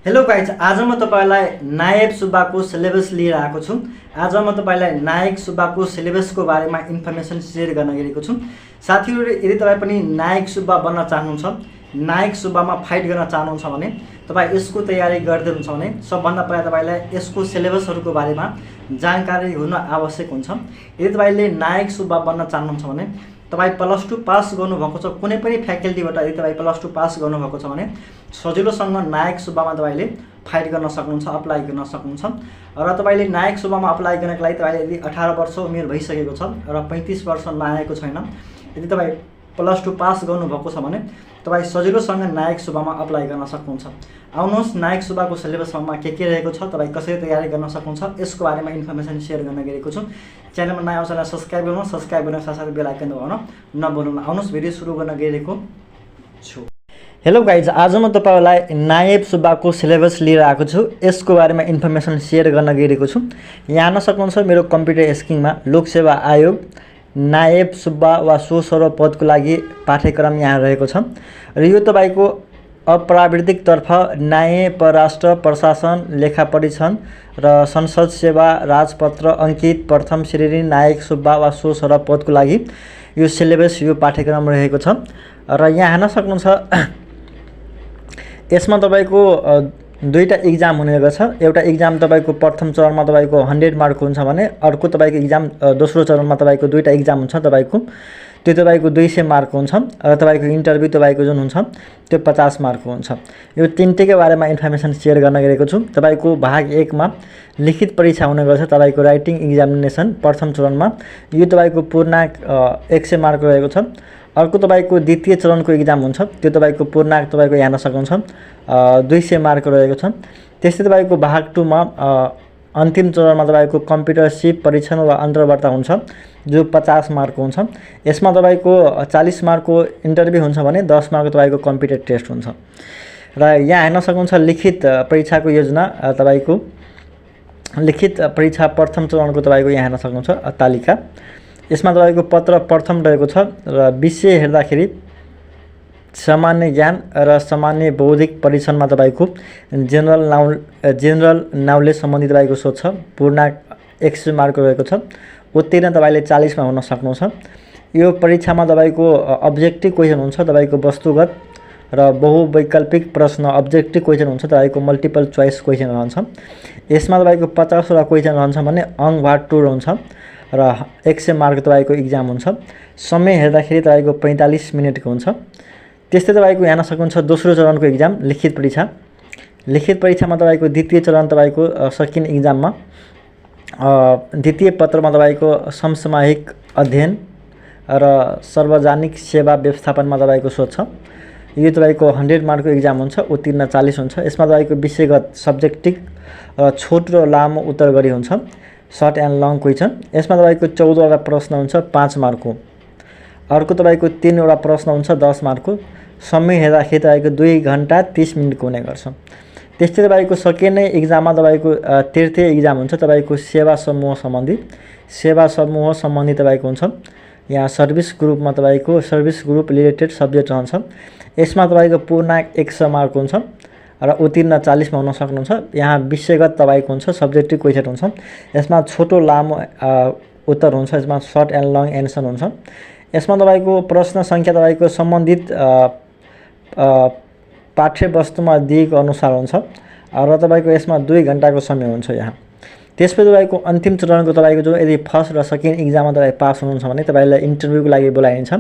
Hello guys, आज म तपाईलाई नायब सुब्बाको सिलेबस लिएर आएको छु। आज म तपाईलाई नायक सुब्बाको सिलेबसको बारेमा इन्फर्मेसन सेयर गर्न गएको छु। साथीहरु, यदि तपाई पनि नायक सुब्बा बन्न चाहनुहुन्छ, नायक सुब्बामा फाइट गर्न चाहनुहुन्छ भने तपाई यसको तयारी गर्दै हुनुहुन्छ भने सबभन्दा पहिला तपाईलाई यसको सिलेबसहरुको बारेमा जानकारी हुन आवश्यक हुन्छ। यदि तपाईले नायक सुब्बा बन्न चाहनुहुन्छ भने तपाई +2 पास गर्नुभएको छ, कुनै पनि फ्याकल्टीबाट यदि तपाई +2 पास गर्नुभएको छ भने सजिलोसँग नायक सुब्बामा तपाईले फाइट गर्न सक्नुहुन्छ, अप्लाई गर्न सक्नुहुन्छ। र तपाईले नायक सुब्बामा अप्लाई गर्नको लागि तपाईले यदि 18 वर्ष उमेर भइसकेको छ र 35 वर्ष नआएको छैन, यदि तपाई +2 पास गर्नुभएको छ भने तपाई सजिलोसँग नायक सुब्बामा अप्लाई गर्न सक्नुहुन्छ। आउनुहोस्, नायक सुब्बाको सिलेबसमा के रहेको छ, तपाई कसरी तयारी गर्न सक्नुहुन्छ, यसको बारेमा इन्फर्मेसन सेयर गर्न गएको छु। च्यानलमा नयाँ आउनुहोस्, सब्स्क्राइब गर्नुहोस्, सब्स्क्राइब गर्न साथसाथै बेल आइकन दबाउन नभुल्नु। आउनुहोस्, भिडियो सुरु गर्न गएको छु। हेलो गाइज, आज म तपाईलाई नायब सुब्बाको सिलेबस लिएर आएको छु। यसको बारेमा इन्फर्मेसन सेयर गर्न गएको छु। यहाँ हेर्न सक्नुहुन्छ मेरो कम्प्युटर स्क्रिनमा लोकसेवा आयोग नायब सुब्बा वा सो पदको लागि पाठ्यक्रम यहाँ रहेको छ। र यो तपाईको अप्राविधिक तर्फ न्याय, परराष्ट्र प्रशासन, लेखा परीक्षण र संसद सेवा राजपत्र अंकित प्रथम श्रेणी नायक सुब्बा वा सो पदको लागि यो सिलेबस, यो पाठ्यक्रम रहेको छ। र यहाँ हेर्न सक्नुहुन्छ यसमा तपाईको दुईटा एक्जाम हुने गर्छ। एउटा एक्जाम तपाईको प्रथम चरणमा तपाईको 100 मार्क हुन्छ भने अर्को तपाईको एक्जाम दोस्रो चरणमा तपाईको दुईटा एक्जाम हुन्छ, तपाईको त्यो तपाईको 200 मार्क हुन्छ र तपाईको इन्टरभ्यु तपाईको जुन हुन्छ त्यो 50 मार्क हुन्छ। यो तीनटैको बारेमा इन्फर्मेसन सेयर गर्न गएको छु। तपाईको भाग 1 मा लिखित परीक्षा हुने गर्छ, तपाईको राइटिङ एक्जामिनेसन प्रथम चरणमा यो तपाईको पूर्णांक 100 मार्क रहेको छ। अर्को तपाईको द्वितीय चरणको एक्जाम हुन्छ, त्यो तपाईको पूर्णांक तपाईको हेर्न सक्नुहुन्छ 200 मार्क रहेको छ। त्यस्तै तपाईको भाग 2 मा अन्तिम चरणमा तपाईको कम्प्युटर सिप परीक्षण वा अन्तर्वार्ता हुन्छ, जो 50 मार्क हुन्छ। यसमा तपाईको 40 मार्कको इन्टरभ्यु हुन्छ भने 10 मार्कको तपाईको कम्प्युटर टेस्ट हुन्छ। र यहाँ हेर्न सक्नुहुन्छ लिखित परीक्षाको योजना, तपाईको लिखित परीक्षा प्रथम चरणको तपाईको यहाँ हेर्न सक्नुहुन्छ तालिका। यसमा तपाईको पत्र प्रथम रहेको छ र विषय हेर्दाखेरि सामान्य ज्ञान र सामान्य बौद्धिक परीक्षणमा तपाईको जेनरल नलेज सम्बन्धी तपाईको सोध्छ, पूर्णांक 100 मार्क रहेको छ। उत्तीर्ण तपाईले 40 मा हुन सक्नुहुन्छ। यो परीक्षामा तपाईको अब्जेक्टिभ क्वेशन हुन्छ, तपाईको वस्तुगत र बहुवैकल्पिक प्रश्न अब्जेक्टिभ क्वेशन हुन्छ, तपाईको मल्टिपल चोइस क्वेशन रहन्छ। यसमा तपाईको 50 वटा क्वेशन रहन्छ भने अंक भाग 2 रहन्छ र 100 मार्क तपाईको एक्जाम हुन्छ। समय हेर्दाखेरि तपाईको 45 मिनेटको हुन्छ। त्यस्तै तपाईको हेर्न सक्नुहुन्छ दोस्रो चरणको एक्जाम लिखित परीक्षा। लिखित परीक्षामा तपाईको द्वितीय चरण तपाईको सेकेन्ड एक्जाममा द्वितीय पत्रमा तपाईको समसामयिक अध्ययन र सार्वजनिक सेवा व्यवस्थापनमा तपाईको सोध्छ। यो तपाईको 100 मार्कको एक्जाम हुन्छ, उत्तीर्ण 40 हुन्छ। यसमा तपाईको विषयगत सब्जेक्टिभ छोटो र लामो उत्तर गरी हुन्छ, सर्ट एन्ड लङ क्वेशन। यसमा तपाईको 14 वटा प्रश्न हुन्छ 5 मार्कको। अर्को तपाईको 3 वटा प्रश्न हुन्छ 10 मार्कको। समय हेर्दाखेरि तपाईको 2 घण्टा 30 मिनेटको हुने गर्छ। त्यस्तै तपाईको सेकेन्ड एक्जाममा तपाईको तृतीय एक्जाम हुन्छ, तपाईको सेवा समूह सम्बन्धी तपाईको हुन्छ। यहाँ सर्भिस ग्रुपमा तपाईको सर्भिस ग्रुप रिलेटेड सब्जेक्ट रहन्छ। यसमा तपाईको पूर्णांक 100 मार्क हुन्छ र उत्तीर्ण 40 मा हुन सक्नुहुन्छ। यहाँ विषयगत तपाईको हुन्छ, सब्जेक्टिभ क्वेशन हुन्छ। यसमा छोटो लामो उत्तर हुन्छ, यसमा सर्ट एन्ड लङ एन्सर हुन्छ। यसमा तपाईको प्रश्न संख्या तपाईको सम्बन्धित पाठ्यवस्तुमा दिएको अनुसार हुन्छ र तपाईको यसमा 2 घण्टाको समय हुन्छ। यहाँ त्यसपछि तपाईको अन्तिम चरणको तपाईको जो यदि फर्स्ट र सेकेन्ड एक्जाममा तपाई पास हुनुहुन्छ भने तपाईलाई इन्टरभ्युको लागि बोलाइन्छ।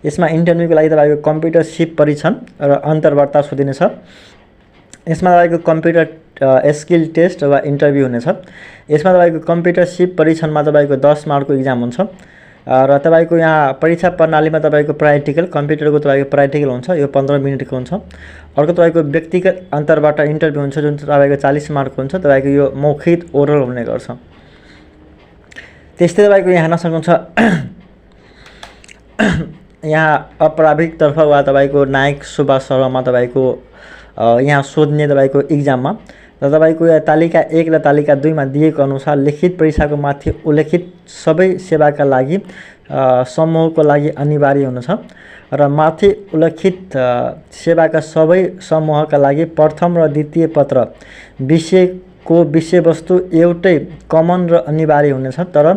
यसमा इन्टरभ्युको लागि तपाईको कम्प्युटर सिप परीक्षण र अन्तर्वार्ता सोधिनेछ। यसमा तपाईको कम्प्युटर स्किल टेस्ट वा इन्टरभ्यु हुनेछ। यसमा तपाईको कम्प्युटर सिप परीक्षणमा तपाईको 10 मार्कको एक्जाम हुन्छ र तपाईको यहाँ परीक्षा प्रणालीमा तपाईको प्राक्टिकल कम्प्युटरको तपाईको प्राक्टिकल हुन्छ, यो 15 मिनेटको हुन्छ। अर्को तपाईको व्यक्तिगत अन्तर्वार्ता इन्टरभ्यु हुन्छ, जुन तपाईको 40 मार्कको हुन्छ, तपाईको यो मौखिक ओरल हुने गर्छ। त्यस्तै तपाईको यहाँ हेर्न सक्नुहुन्छ यहाँ अप्राविधिक तर्फ वा तपाईको नायक सुब्बा शर्मामा तपाईको यहाँ सोध्ने तपाईको एक्जाममा र तपाईँको यहाँ तालिका 1 र तालिका 2 मा दिएको अनुसार लिखित परीक्षाको माथि उल्लेखित सबै सेवाका लागि समूहको लागि अनिवार्य हुनेछ र माथि उल्लेखित सेवाका सबै समूहका लागि प्रथम र द्वितीय पत्र विषयको विषयवस्तु एउटै कमन र अनिवार्य हुनेछ, तर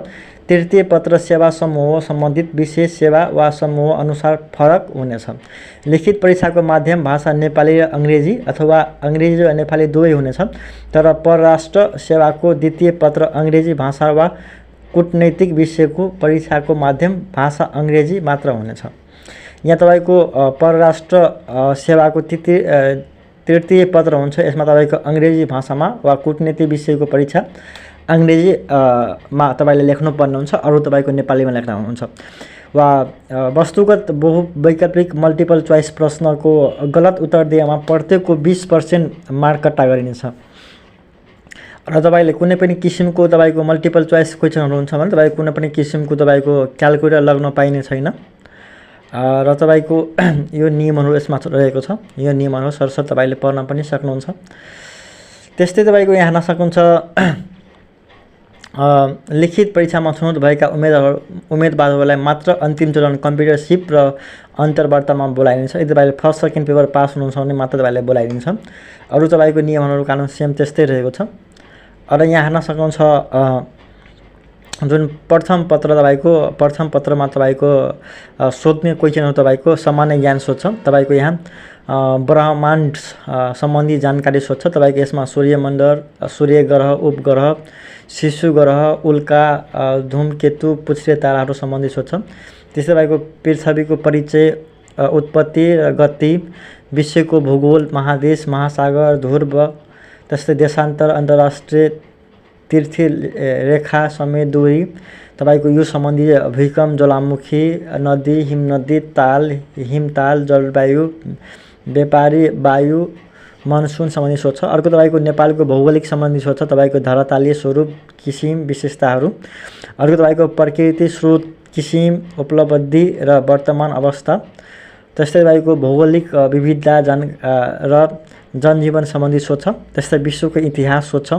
तृतीय पत्र सेवा समूह सम्बन्धित विषय सेवा वा समूह अनुसार फरक हुनेछ। लिखित परीक्षाको माध्यम भाषा नेपाली र अङ्ग्रेजी अथवा अङ्ग्रेजी र नेपाली दुवै हुनेछ, तर परराष्ट्र सेवाको द्वितीय पत्र अङ्ग्रेजी भाषा वा कूटनैतिक विषयको परीक्षाको माध्यम भाषा अङ्ग्रेजी मात्र हुनेछ। यहाँ तपाईँको परराष्ट्र सेवाको तृतीय पत्र हुन्छ, यसमा तपाईँको अङ्ग्रेजी भाषामा वा कूटनीति विषयको परीक्षा अङ्ग्रेजी मा तपाईँले लेख्नुपर्ने हुन्छ, अरू तपाईँको नेपालीमा लेख्न हुन्छ। वा वस्तुगत बहुवैकल्पिक मल्टिपल चोइस प्रश्नको गलत उत्तर दिएमा प्रत्येकको 20% मार्क कट्टा गरिनेछ। र तपाईँले कुनै पनि किसिमको तपाईँको मल्टिपल चोइस क्वेसनहरू हुन्छ भने तपाईँको कुनै पनि किसिमको तपाईँको क्यालकुलेटर लाग्न पाइने छैन। र तपाईँको यो नियमहरू यसमा रहेको छ, यो नियमहरू सरसर तपाईँले पढ्न पनि सक्नुहुन्छ। त्यस्तै तपाईँको यहाँ हेर्न सक्नुहुन्छ लिखित परीक्षामा छनौट भएका उम्मेदवारहरूलाई मात्र अन्तिम चरण कम्प्युटर सिप र अन्तर्वार्तामा बोलाइनेछ। यदि तपाईँले फर्स्ट सेकेन्ड पेपर पास हुनुहुन्छ भने मात्र तपाईँले बोलाइदिन्छ। अरू तपाईँको नियमहरू कानुन सेम त्यस्तै रहेको छ। र यहाँ हेर्न सक्नुहुन्छ जुन प्रथम पत्रमा तपाईँको सोध्ने क्वेसनहरू तपाईँको सामान्य ज्ञान सोध्छ। तपाईँको यहाँ ब्रह्माण्ड सम्बन्धी जानकारी सोध्छ। तपाईँको यसमा सूर्यमण्डल, सूर्य ग्रह, उपग्रह, शिशु ग्रह, उल्का, धूमकेतु, पुच्छ्रे ताराहरू सम्बन्धी सोध्छ। त्यस्तै तपाईँको पृथ्वीको परिचय, उत्पत्ति र गति, विश्वको भूगोल, महादेश, महासागर, ध्रुव, त्यस्तै देशान्तर, अन्तर्राष्ट्रिय तीर्थ रेखा समेत दूरी, तपाईँको यो सम्बन्धी भूकम्प, ज्वालामुखी, नदी, हिमनदी, ताल, हिमताल, जलवायु, व्यापारी वायु, मनसुन सम्बन्धी सोध्छ। अर्को तपाईँको नेपालको भौगोलिक सम्बन्धी सोध्छ, तपाईँको धरातलीय स्वरूप, किसिम, विशेषताहरू। अर्को तपाईँको प्रकृति, स्रोत, किसिम, उपलब्धि र वर्तमान अवस्था। त्यस्तै तपाईँको भौगोलिक विविधता र जनजीवन सम्बन्धी सोध्छ। त्यस्तै विश्वको इतिहास सोध्छ।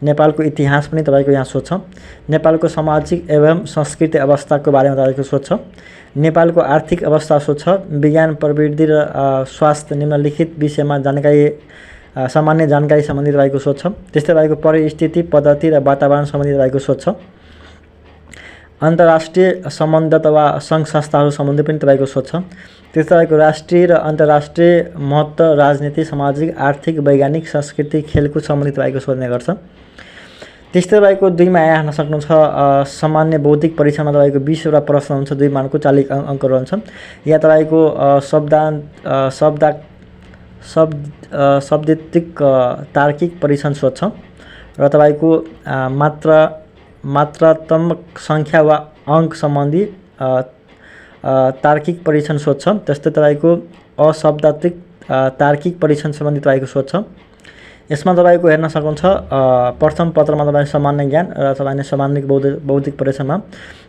नेपालको इतिहास पनि तपाईँको यहाँ सोध्छ। नेपालको सामाजिक एवं सांस्कृतिक अवस्थाको बारेमा तपाईँको सोध्छ। नेपालको आर्थिक अवस्था सोध्छ। विज्ञान, प्रविधि र स्वास्थ्य निम्नलिखित विषयमा सामान्य जानकारी सम्बन्धी तपाईँको सोध्छ। त्यस्तै तपाईँको परिस्थिति, पद्धति र वातावरण सम्बन्धी तपाईँको सोध्छ। अन्तर्राष्ट्रिय सम्बन्ध वा सङ्घ संस्थाहरू सम्बन्धी पनि तपाईँको सोध्छ। त्यस्तै तपाईँको राष्ट्रिय र अन्तर्राष्ट्रिय महत्त्व, राजनीति, सामाजिक, आर्थिक, वैज्ञानिक, सांस्कृतिक, खेलकुद सम्बन्धी तपाईँको सोध्ने गर्छ। त्यस्तै तपाईँको 2 मा यहाँ हेर्न सक्नुहुन्छ सामान्य बौद्धिक परीक्षामा तपाईँको 20वटा प्रश्न हुन्छ, 2 मार्कको 40 अङ्कहरू हुन्छ। यहाँ तपाईँको शब्दिक तार्किक परीक्षण सोध्छ र तपाईँको मात्रात्मक सङ्ख्या वा अङ्क सम्बन्धी तार्किक परीक्षण सोध्छ। त्यस्तै तपाईँको अशब्दात्मक तार्किक परीक्षण सम्बन्धी तपाईँको सोध्छ। यसमा तपाईँको हेर्न सक्नुहुन्छ प्रथम पत्रमा तपाईँ सामान्य ज्ञान र तपाईँले सामान्य बौद्धिक परीक्षामा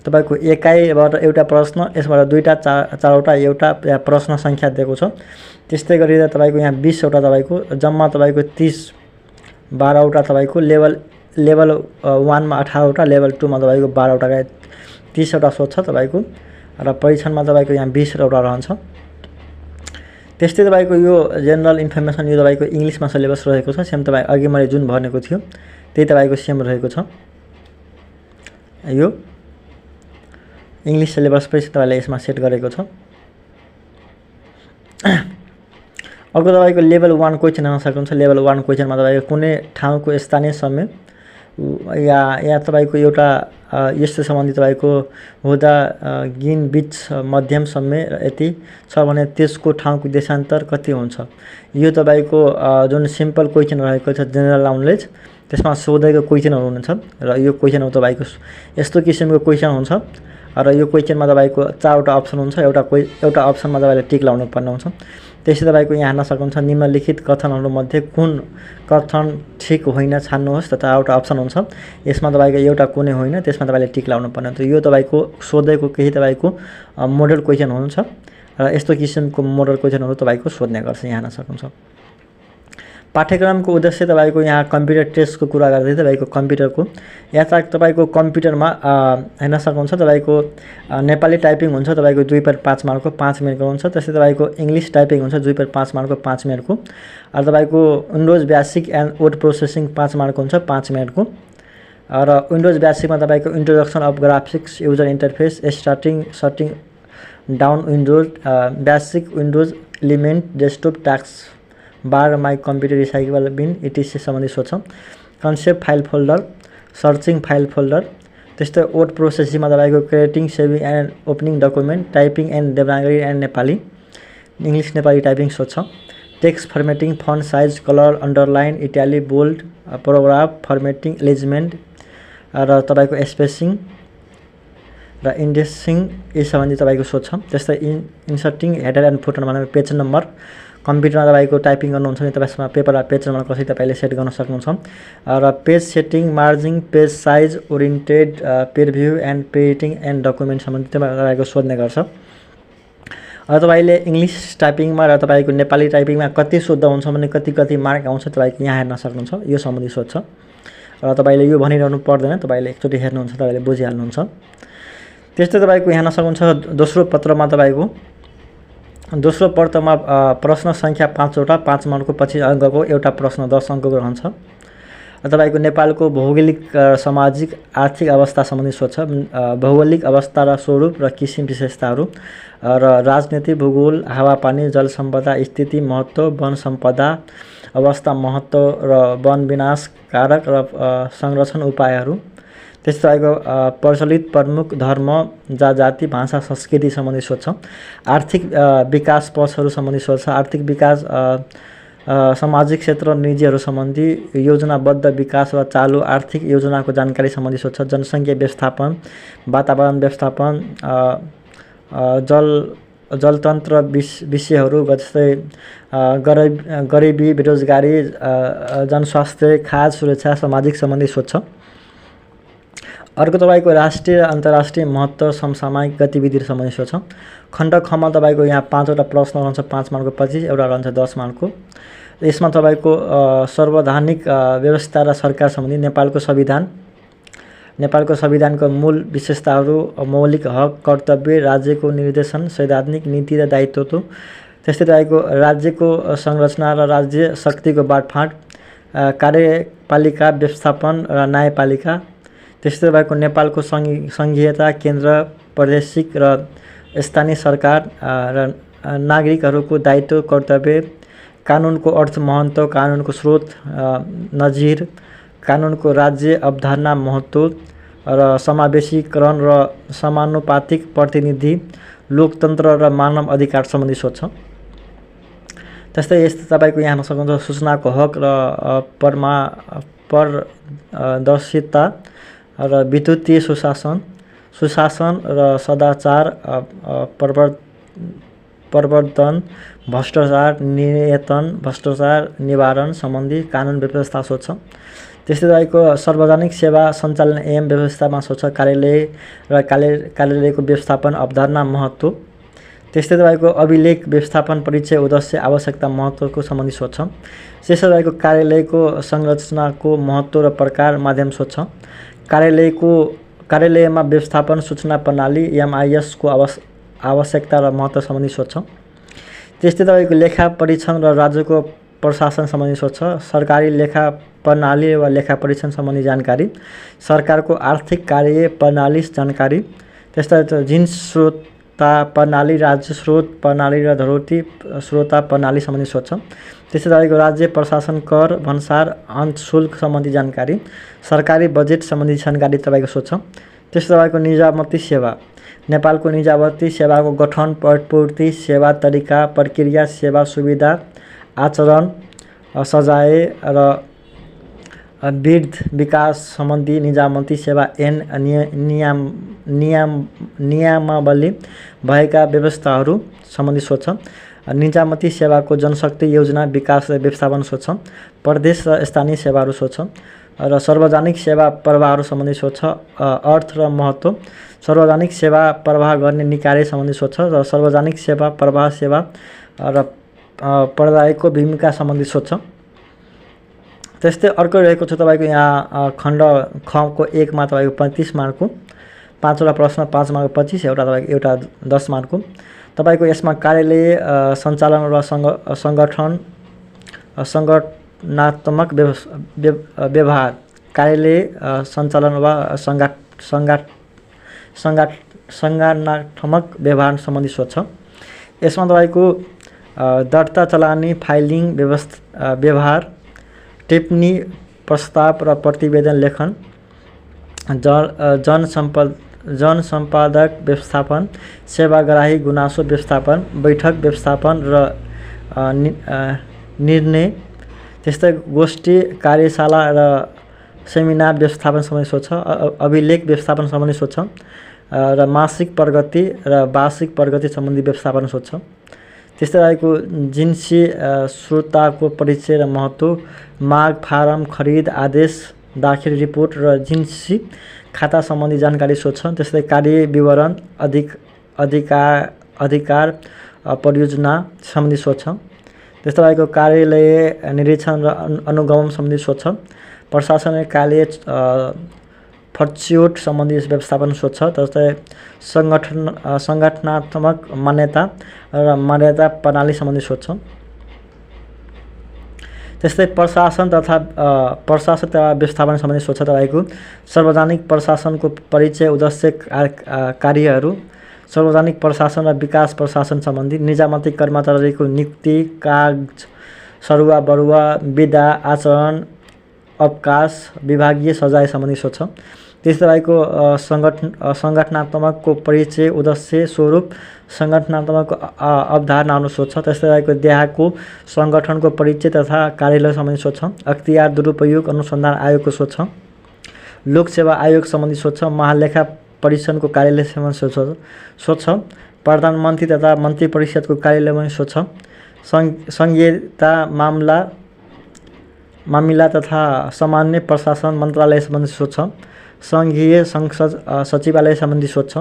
तपाईँको एकाइबाट एउटा प्रश्न, यसबाट 2टा 4वटा एउटा प्रश्न सङ्ख्या दिएको छ। त्यस्तै गरेर तपाईँको यहाँ 20वटा तपाईँको जम्मा तपाईँको 12वटा तपाईँको लेभल 1 मा 18वटा, लेभल 2 मा तपाईँको 12वटा 30वटा सोध्छ तपाईँको र परीक्षणमा तपाईँको यहाँ 20वटा रहन्छ। त्यस्तै तपाईँको यो जेनरल इन्फर्मेसन यो तपाईँको इङ्ग्लिसमा सिलेबस रहेको छ। सेम तपाईँ अघि मैले जुन भनेको थियो त्यही तपाईँको सेम रहेको छ। यो इङ्ग्लिस सिलेबस पनि तपाईँले यसमा सेट गरेको छ। अर्को तपाईँको लेभल 1 क्वेसन हेर्न सक्नुहुन्छ। लेभल 1 क्वेसनमा तपाईँको कुनै ठाउँको स्थानीय समय या तपाईँको एउटा यस्तो सम्बन्धी तपाईँको हुँदा गिन बिच मध्यम समय यति छ भने त्यसको ठाउँको देशान्तर कति हुन्छ। यो तपाईँको जुन सिम्पल क्वेसन रहेको छ जेनरल नलेज, त्यसमा सोधेको क्वेसनहरू हुनुहुन्छ र यो क्वेसनहरू तपाईँको यस्तो किसिमको क्वेसन हुन्छ र यो क्वेसनमा तपाईँको 4वटा अप्सन हुन्छ। एउटा अप्सनमा तपाईँले टिक लाउनु पर्ने हुन्छ। त्यसै तपाईँको यहाँ हेर्न सक्नुहुन्छ निम्नलिखित कथनहरूमध्ये कुन कथन ठिक होइन छान्नुहोस्, त 4वटा अप्सन हुन्छ। यसमा तपाईँको एउटा कुनै होइन, त्यसमा तपाईँले टिक लाउनु पर्ने हुन्छ। यो तपाईँको सोधेको केही तपाईँको मोडल क्वेसन हुन्छ र यस्तो किसिमको मोडल क्वेसनहरू तपाईँको सोध्ने गर्छ। यहाँ हेर्न सक्नुहुन्छ पाठ्यक्रमको उद्देश्य तपाईको यहाँ कम्प्युटर टेस्टको कुरा गर्दै तपाईको कम्प्युटरको यहाँ तपाईको कम्प्युटरमा हेर्न सक्नुहुन्छ तपाईको नेपाली टाइपिङ हुन्छ तपाईको 2/5 मार्कको 5 मिनेटको हुन्छ। त्यसै तपाईको इंग्लिश टाइपिङ हुन्छ 2/5 मार्कको 5 मिनेटको। र तपाईको windows basic and word processing 5 मार्कको हुन्छ 5 मिनेटको। र विन्डोज बेसिकमा तपाईको introduction of graphics user interface shutting down windows basic windows element desktop task bar my computer recyclable bin etc सम्बन्धी सोध्छ। Concept file folder searching file folder. त्यस्तै word प्रोसेसिङमा तपाईको creating saving and opening document typing and Devanagari and Nepali English Nepali typing सोध्छ। Text formatting font size colour underline Italy bold paragraph formatting एलिजमेन्ट र तपाईको spacing र indexing यी सम्बन्धी तपाईको सोध्छ। त्यस्तै इन्सर्टिङ हेडर एन्ड फुटर भनेको पेज नम्बर कम्प्युटरमा तपाईको टाइपिङ गर्नुहुन्छ भने त्यसमा पेपरमा पेज नम्बर कसरी तपाईले सेट गर्न सक्नुहुन्छ। र page setting margin page size oriented page view and printing and document सम्बन्धी तपाईको सोध्ने गर्छ। र तपाईले इंग्लिश टाइपिङमा र तपाईको नेपाली टाइपिङमा कति शुद्ध हुन्छ भने कति मार्क आउँछ तपाईको यहाँ हेर्न सक्नुहुन्छ यो सम्बन्धी सोध्छ। र तपाईले यो भनिरहनु पर्दैन तपाईले एकचोटी हेर्नुहुन्छ तपाईले बुझिहाल्नुहुन्छ। त्यस्तै तपाईको यहाँ हेर्न सक्नुहुन्छ दोस्रो पत्रमा तपाईको दोस्रो पत्रमा प्रश्न संख्या 5 वटा 5 मार्कको 25 अङ्कको एउटा प्रश्न 10 अङ्कको रहन्छ। तपाईको नेपालको भौगोलिक सामाजिक आर्थिक अवस्था सम्बन्धी सोध्छ। भौगोलिक अवस्था र स्वरूप र किसिम विशेषताहरू र राजनीति भूगोल हावापानी जल सम्पदा स्थिति महत्त्व वन सम्पदा अवस्था महत्त्व र वन विनाश कारक र संरक्षण उपायहरू। त्यस्तै तपाईको प्रचलित प्रमुख धर्म जाति भाषा संस्कृति सम्बन्धी सोध्छ। आर्थिक विकास पक्षहरू सम्बन्धी सोध्छ। आर्थिक विकास सामाजिक क्षेत्र निजीहरू सम्बन्धी योजनाबद्ध विकास वा चालु आर्थिक योजनाको जानकारी सम्बन्धी सोध्छ। जनसङ्ख्या व्यवस्थापन वातावरण व्यवस्थापन जलतन्त्र विषयहरू जस्तै गरिबी बेरोजगारी जनस्वास्थ्य खाद्य सुरक्षा सामाजिक सम्बन्धी सोध्छ। अर्को तपाईको राष्ट्रिय र अन्तर्राष्ट्रिय महत्त्व समसामयिक गतिविधि सम्बन्धी सोध्छ। खण्ड खमा तपाईको यहाँ 5 वटा प्रश्न रहन्छ 5 मार्कको 25 एउटा रहन्छ 10 मार्कको। यसमा तपाईको संवैधानिक व्यवस्था र सरकार सम्बन्धी नेपालको संविधानको मूल विशेषताहरू मौलिक हक कर्तव्य राज्यको निर्देशन सैद्धान्तिक नीति र दायित्व। त्यस्तै तपाईको राज्यको संरचना र राज्य शक्तिको बाँडफाँड कार्यपालिका व्यवस्थापन र न्यायपालिका। त्यस्तै तपाईको नेपालको संघीयता केन्द्र प्रादेशिक र स्थानीय सरकार र नागरिकहरूको दायित्व कर्तव्य कानुनको अर्थ महत्त्व कानुनको स्रोत नजिर कानुनको राज्य अवधारणा महत्त्व र समावेशीकरण र समानुपातिक प्रतिनिधि लोकतन्त्र र मानव अधिकार सम्बन्धी सोध्छ। त्यस्तै यस्तो तपाईको यहाँ हेर्न सक्नुहुन्छ सूचनाको हक र पारदर्शिता र विद्युतीय सुशासन र सदाचार प्रवर्धन भ्रष्टाचार निवारण सम्बन्धी कानुन व्यवस्था सोध्छ। त्यस्तै तपाईको सार्वजनिक सेवा सञ्चालन एवं व्यवस्थामा सोध्छ। कार्यालय र कार्यालयको व्यवस्थापन अवधारणा महत्त्व। त्यस्तै तपाईको अभिलेख व्यवस्थापन परिचय उद्देश्य आवश्यकता महत्त्वको सम्बन्धी सोध्छ। त्यसै तपाईको कार्यालयको संरचनाको महत्त्व र प्रकार माध्यम सोध्छ। कार्यालयमा व्यवस्थापन सूचना प्रणाली एमआइएस को आवश्यकता र महत्त्व सम्बन्धी सोध्छ। त्यस्तै तपाईको लेखा परीक्षण र राज्यको प्रशासन सम्बन्धी सोध्छ। सरकारी लेखा प्रणाली वा लेखा परीक्षण सम्बन्धी जानकारी सरकारको आर्थिक कार्य प्रणाली जानकारी। त्यस्तै जिन्स स्रोता प्रणाली राज्य स्रोत प्रणाली र धरोहरी स्रोता प्रणाली सम्बन्धी सोध्छ। त्यस्तै तपाईको राज्य प्रशासन कर भन्सार अन्त शुल्क सम्बन्धी जानकारी सरकारी बजेट सम्बन्धी जानकारी तपाईको सोध्छ। त्यस्तै तपाईको निजामती सेवा नेपालको निजामती सेवाको गठन प्रपूर्ति सेवा तरिका प्रक्रिया सेवा सुविधा आचरण सजाय र वृद्ध विकास सम्बन्धी निजामती सेवा नियमावली भएका व्यवस्थाहरू सम्बन्धी सोध्छ। निजामती सेवाको जनशक्ति योजना विकास र व्यवस्थापन सोध्छ। प्रदेश र स्थानीय सेवाहरू सोध्छ र सार्वजनिक सेवा प्रवाहहरू सम्बन्धी सोध्छ। अर्थ र महत्त्व सार्वजनिक सेवा प्रवाह गर्ने निकाय सम्बन्धी सोध्छ र सार्वजनिक सेवा प्रवाह सेवा र प्रदायको भूमिका सम्बन्धी सोध्छ। त्यस्तै अर्को रहेको छ तपाईँको यहाँ खण्ड खको 1 मा तपाईँको 35 मार्कको, 5 वटा प्रश्न 5 मार्क 25, एउटा 10 मार्कको। तपाईँको यसमा कार्यालय सञ्चालन र सङ्गठनात्मक व्यवहार, कार्यालय सञ्चालन वा सङ्गठनात्मक व्यवहार सम्बन्धी सोच छ। यसमा तपाईँको दर्ता चलानी, फाइलिङ व्यवहार, टिप्पणी, प्रस्ताव र प्रतिवेदन लेखन, जनसम्पादक व्यवस्थापन, सेवाग्राही गुनासो व्यवस्थापन, बैठक व्यवस्थापन र निर्णय, त्यस्तै गोष्ठी, कार्यशाला र सेमिनार व्यवस्थापन सम्बन्धी सोच छ। अभिलेख व्यवस्थापन सम्बन्धी सोच छ र मासिक प्रगति र वार्षिक प्रगति सम्बन्धी व्यवस्थापन सोच छ। त्यस्तै रहेको जिन्सी श्रोताको परिचय र महत्त्व, माग, फारम, खरिद, आदेश, दाखिल रिपोर्ट र जिन्सी खाता सम्बन्धी जानकारी सोच छ। त्यस्तै कार्य विवरण, अधिकार परियोजना सम्बन्धी सोच छ। त्यस्तै रहेको कार्यालय निरीक्षण र अनुगमन सम्बन्धी सोच छ। प्रशासनिक कार्य फर्च्युट सम्बन्धी व्यवस्थापन सोच छ। त्यस्तै सङ्गठनात्मक मान्यता र मर्यादा प्रणाली सम्बन्धी सोच छ। त्यस्तै प्रशासन तथा व्यवस्थापन सम्बन्धी सोच छ तपाईँको सार्वजनिक प्रशासनको परिचय, उद्देश्य, कार्यहरू, सार्वजनिक प्रशासन र विकास प्रशासन सम्बन्धी, निजामती कर्मचारीको नियुक्ति, कागज, सरुवा बरुवा, विधा, आचरण, अवकाश, विभागीय सजाय सम्बन्धी सोच छ। त्यस्तै रहेको सङ्गठनात्मकको परिचय, उद्देश्य, स्वरूप, सङ्गठनात्मक अवधारणाहरू सोच छ। त्यस्तै रहेको देहाको सङ्गठनको परिचय तथा कार्यालय सम्बन्धी सोच छ। अख्तियार दुरुपयोग अनुसन्धान आयोगको सोच छ। लोकसेवा आयोग सम्बन्धी सोच छ। महालेखा परिषदको कार्यालय सम्बन्धी सोच छ। प्रधानमन्त्री तथा मन्त्री परिषदको कार्यालयमा सोच छ। सङ्घीयता मामिला तथा सामान्य प्रशासन मन्त्रालय सम्बन्धी सोच छ। सङ्घीय संसद सचिवालय सम्बन्धी सोच छ।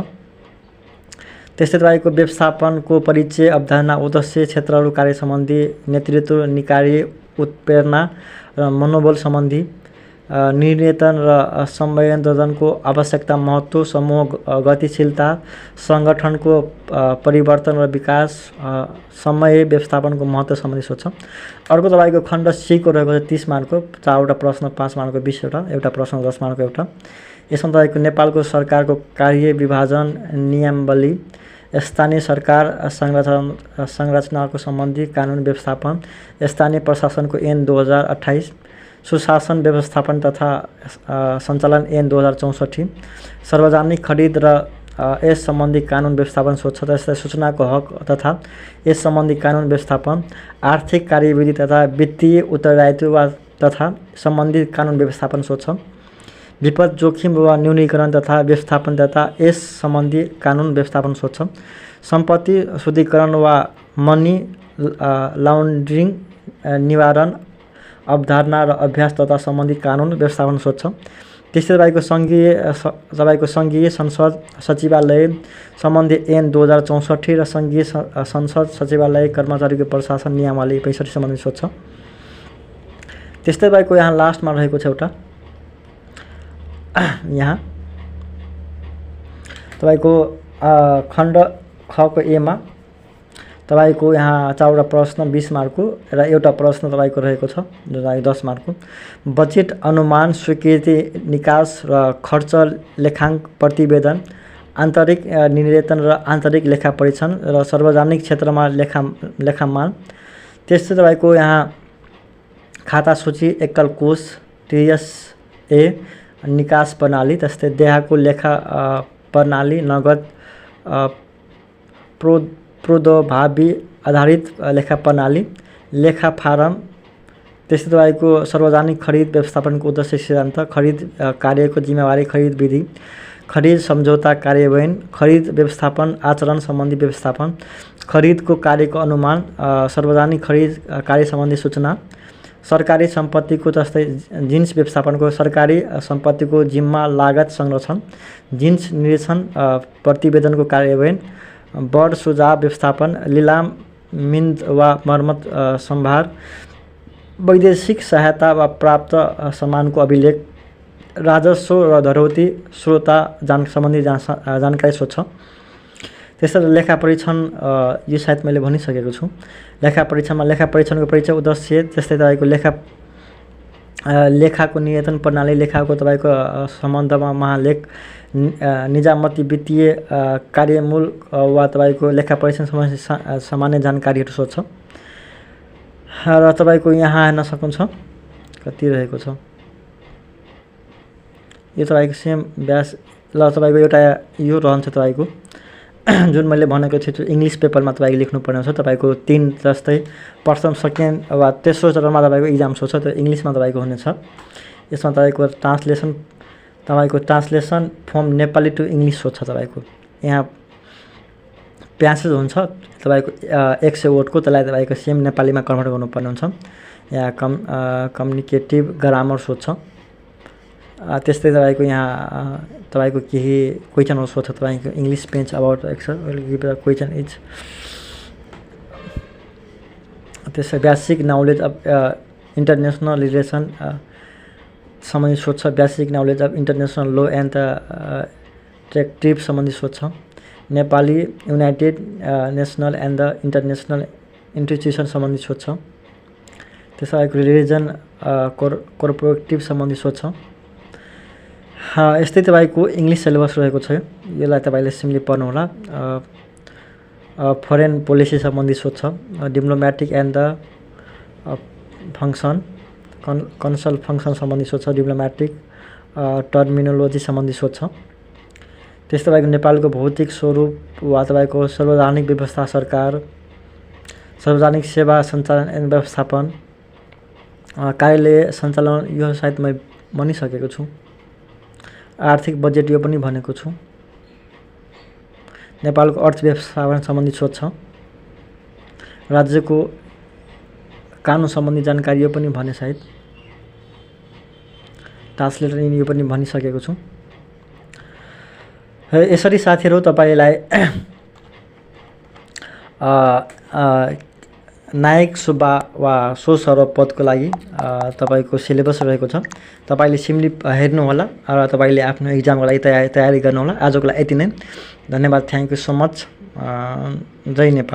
त्यस्तै तपाईँको व्यवस्थापनको परिचय, अवधारणा, उद्देश्य, क्षेत्रहरू, कार्य सम्बन्धी, नेतृत्व, निकाय, उत्प्रेरणा र मनोबल सम्बन्धी, निर्णयन र संवेदनको आवश्यकता, महत्त्व, समूह गतिशीलता, सङ्गठनको परिवर्तन र विकास, समय व्यवस्थापनको महत्त्व सम्बन्धी सोच छ। अर्को तपाईँको खण्ड सीको रहेको छ 30 मार्कको, 4 वटा प्रश्न 5 मार्कको 20 वटा, एउटा प्रश्न 10 मार्कको एउटा। यसमा तपाईँको नेपालको सरकारको कार्य विभाजन नियमावली, स्थानीय सरकार संरचनाको सम्बन्धी कानुन व्यवस्थापन, स्थानीय प्रशासनको ऐन 2028, सुशासन व्यवस्थापन तथा सञ्चालन ऐन 2064, सार्वजनिक खरिद र यस सम्बन्धी कानुन व्यवस्थापन सोच छ। त्यस्तै सूचनाको हक तथा यस सम्बन्धी कानुन व्यवस्थापन, आर्थिक कार्यविधि तथा वित्तीय उत्तरदायित्व तथा सम्बन्धित कानुन व्यवस्थापन सोच छ। विपद जोखिम वा न्यूनीकरण तथा व्यवस्थापन तथा यस सम्बन्धी कानुन व्यवस्थापन सोच छ। सम्पत्ति शुद्धिकरण वा मनी लाउन्ड्रिङ निवारण अवधारणा र अभ्यास तथा सम्बन्धी कानुन व्यवस्थापन सोच छ। त्यस्तै तपाईँको सङ्घीय संसद सचिवालय सम्बन्धी ऐन 2064 र सङ्घीय संसद सचिवालय कर्मचारीको प्रशासन नियमावली 65 सम्बन्धी सोच छ। त्यस्तै तपाईँको यहाँ लास्टमा रहेको छ एउटा यहाँ तपाईँको खण्ड खको एमा तपाईँको यहाँ 4 वटा प्रश्न 20 मार्कको र एउटा प्रश्न तपाईँको रहेको छ जो 10 मार्कको। बजेट अनुमान, स्वीकृति, निकास र खर्च लेखाङ्क प्रतिवेदन, आन्तरिक निर्णयन र आन्तरिक लेखा परीक्षण र सार्वजनिक क्षेत्रमा लेखामान। त्यस्तै तपाईँको यहाँ खाता सूची, एकल कोष, TSA, निकास प्रणाली, त्यस्तै देहाको लेखा प्रणाली, नगद प्रौद्योगिकी आधारित लेखा प्रणाली, लेखा फारम। त्यस्तै तपाईँको सार्वजनिक खरिद व्यवस्थापनको उद्देश्य सिद्धान्त, खरिद कार्यको जिम्मेवारी, खरिद विधि, खरिद सम्झौता कार्यान्वयन, खरिद व्यवस्थापन आचरण सम्बन्धी व्यवस्थापन, खरिदको कार्यको अनुमान, सार्वजनिक खरिद कार्य सम्बन्धी सूचना, सरकारी सम्पत्तिको जस्तै जिन्स व्यवस्थापनको सरकारी सम्पत्तिको जिम्मा लागत संरक्षण, जिन्स निरीक्षण प्रतिवेदनको कार्यान्वयन, बढ सुझाव व्यवस्थापन, लिलाम मिन्द वा मर्मत सम्भार, वैदेशिक सहायता वा प्राप्त सम्मानको अभिलेख, राजस्व र धरोहरी स्रोता सम्बन्धी जानकारी सोध्छ। त्यसरी लेखा परीक्षण यो सायद मैले भनिसकेको छु। लेखा परीक्षणको परीक्षा उद्देश्य जस्तै तपाईँको लेखाको नियन्त्रण प्रणाली, लेखाको तपाईँको सम्बन्धमा महालेख, निजामती वित्तीय कार्यमूल वा तपाईँको लेखा परीक्षण सम्बन्धी सामान्य जानकारीहरू सोध्छ। र तपाईँको यहाँ हेर्न सक्नुहुन्छ कति रहेको छ। यो तपाईँको सेम ब्यास ल तपाईँको एउटा यो रहन्छ तपाईँको जुन मैले भनेको थिएँ इङ्ग्लिस पेपरमा तपाईँको लेख्नुपर्ने हुन्छ। तपाईँको 3 जस्तै प्रथम, सेकेन्ड वा तेस्रो चरणमा तपाईँको इक्जाम सोध्छ, त्यो इङ्ग्लिसमा तपाईँको हुनेछ। यसमा तपाईँको translation from Nepali to English सोध्छ। तपाईँको यहाँ प्यासेज हुन्छ तपाईँको 100 वर्डको, त्यसलाई तपाईँको सेम नेपालीमा कन्भर्ट गर्नुपर्ने हुन्छ। यहाँ कम्युनिकेटिभ ग्रामर सोध्छ। त्यस्तै तपाईँको यहाँ तपाईँको केही क्वेसनहरू सोध्छ। तपाईँको English page about question is. त्यसै basic knowledge of international relation सम्बन्धी सोध्छ। Basic knowledge of international law and the tractive सम्बन्धी सोध्छ। Nepali united nations and the international institution सम्बन्धी सोध्छ। त्यसै रिलिजन कोर्पोरेटिभ सम्बन्धी सोध्छ। यस्तै तपाईँको इङ्ग्लिस सिलेबस रहेको छ। यसलाई तपाईँले सिम्पली पढ्नु होला। फरेन पोलिसी सम्बन्धी सोध्छ। Diplomatic and the function Kansal function सम्बन्धी सोध्छ। डिप्लोमेटिक टर्मिनोलोजी सम्बन्धी सोध्छ। त्यस्तै तपाईँको नेपालको भौतिक स्वरूप वा तपाईँको सार्वजनिक व्यवस्था, सरकार, सार्वजनिक सेवा सञ्चालन एवं व्यवस्थापन, कार्यालय सञ्चालन, यो सायद म भनिसकेको छु। आर्थिक बजेट यो पनि भनेको छु। नेपालको अर्थव्यवस्थापन सम्बन्धी सोध्छ। राज्यको कानुन सम्बन्धी जानकारी यो पनि भने सायद। ट्रान्सलेटर यो पनि भनिसकेको छु। यसरी साथीहरू तपाईँलाई नायक सुब्बा वा सोसर पदको लागि तपाईँको सिलेबस रहेको छ। तपाईँले सिम्पली हेर्नु होला र तपाईँले आफ्नो इक्जामको लागि तयारी गर्नु होला। आजको लागि यति नै। धन्यवाद। Thank you so much. जय नेपाल।